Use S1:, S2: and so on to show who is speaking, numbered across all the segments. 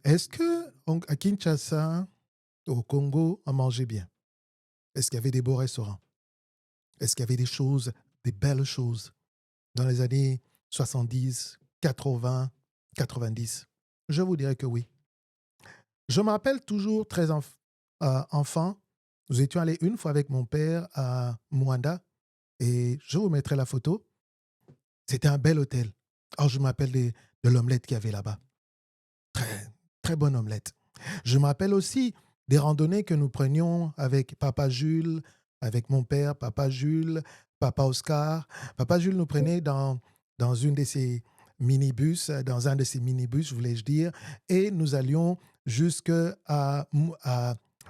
S1: Est-ce que à Kinshasa, au Congo, on mangeait bien? Est-ce qu'il y avait des beaux restaurants? Est-ce qu'il y avait des choses, des belles choses dans les années 70, 80, 90? Je vous dirais que oui. Je me rappelle toujours très enfant, nous étions allés une fois avec mon père à Mwanda et je vous mettrai la photo. C'était un bel hôtel. Alors, je me rappelle de l'omelette qu'il y avait là-bas. Très, très bonne omelette. Je me rappelle aussi des randonnées que nous prenions avec Papa Jules, avec mon père, Papa Jules, Papa Oscar. Papa Jules nous prenait dans une de ses minibus, dans un de ses minibus, voulais-je dire, et nous allions jusque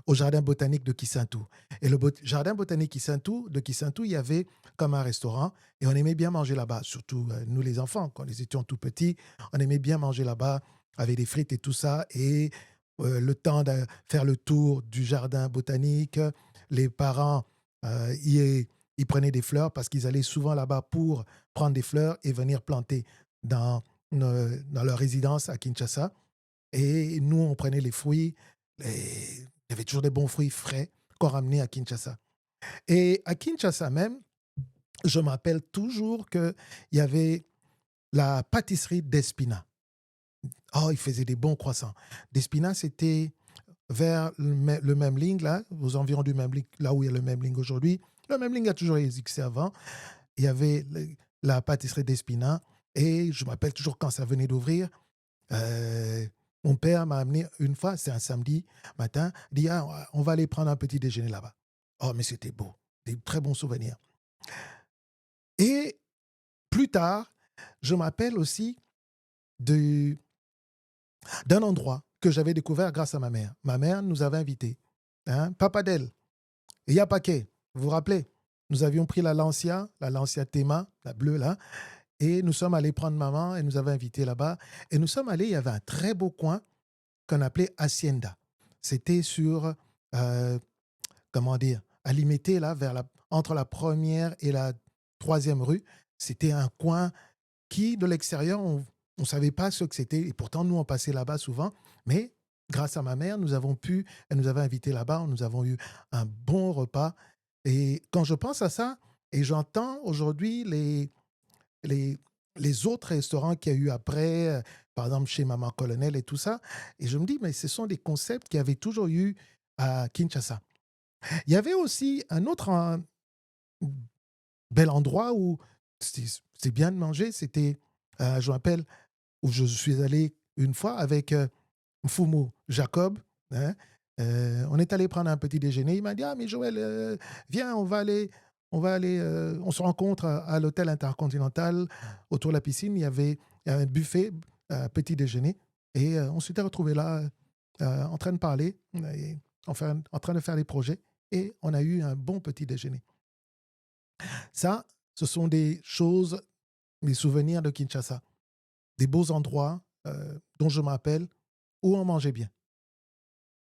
S1: au jardin botanique de Kissintou. Et le jardin botanique de Kissintou, il y avait comme un restaurant et on aimait bien manger là-bas, surtout nous les enfants, quand nous étions tout petits, on aimait bien manger là-bas avec des frites et tout ça. Et le temps de faire le tour du jardin botanique, les parents, ils prenaient des fleurs parce qu'ils allaient souvent là-bas pour prendre des fleurs et venir planter dans, dans leur résidence à Kinshasa. Et nous, on prenait les fruits. Il y avait toujours des bons fruits frais qu'on ramenait à Kinshasa. Et à Kinshasa même, je me rappelle toujours qu'il y avait la pâtisserie d'Espina. Oh, il faisait des bons croissants. Despina, c'était vers le Memling, là, aux environs du Memling, là où il y a le Memling aujourd'hui. Le Memling a toujours existé avant. Il y avait la pâtisserie d'Espina. Et je me rappelle toujours quand ça venait d'ouvrir, euh, mon père m'a amené une fois, c'est un samedi matin, il dit ah, on va aller prendre un petit déjeuner là-bas. Oh, mais c'était beau. Des très bons souvenirs. Et plus tard, je m'appelle aussi de d'un endroit que j'avais découvert grâce à ma mère. Ma mère nous avait invités. Hein, Papadel, et Yapaké, vous vous rappelez? Nous avions pris la Lancia Tema, la bleue là, et nous sommes allés prendre maman et nous avait invités là-bas. Et nous sommes allés, il y avait un très beau coin qu'on appelait Hacienda. C'était sur, euh, comment dire, à limiter là, entre la première et la troisième rue. C'était un coin qui, de l'extérieur, on ne savait pas ce que c'était. Et pourtant, nous, on passait là-bas souvent. Mais grâce à ma mère, elle nous avait invités là-bas. Nous avons eu un bon repas. Et quand je pense à ça, et j'entends aujourd'hui les, les autres restaurants qu'il y a eu après, par exemple chez Maman Colonel et tout ça, et je me dis, mais ce sont des concepts qu'il y avait toujours eu à Kinshasa. Il y avait aussi un autre bel endroit où c'est bien de manger, c'était, je me rappelle, où je suis allé une fois avec Mfumu Jacob. Hein, on est allé prendre un petit déjeuner. Il m'a dit, ah mais Joël, viens, on se rencontre à l'hôtel intercontinental autour de la piscine. Il y avait un buffet, petit déjeuner. Et on s'était retrouvés là en train de parler, et en train de faire des projets. Et on a eu un bon petit déjeuner. Ça, ce sont des choses, des souvenirs de Kinshasa, des beaux endroits dont je m'appelle, où on mangeait bien.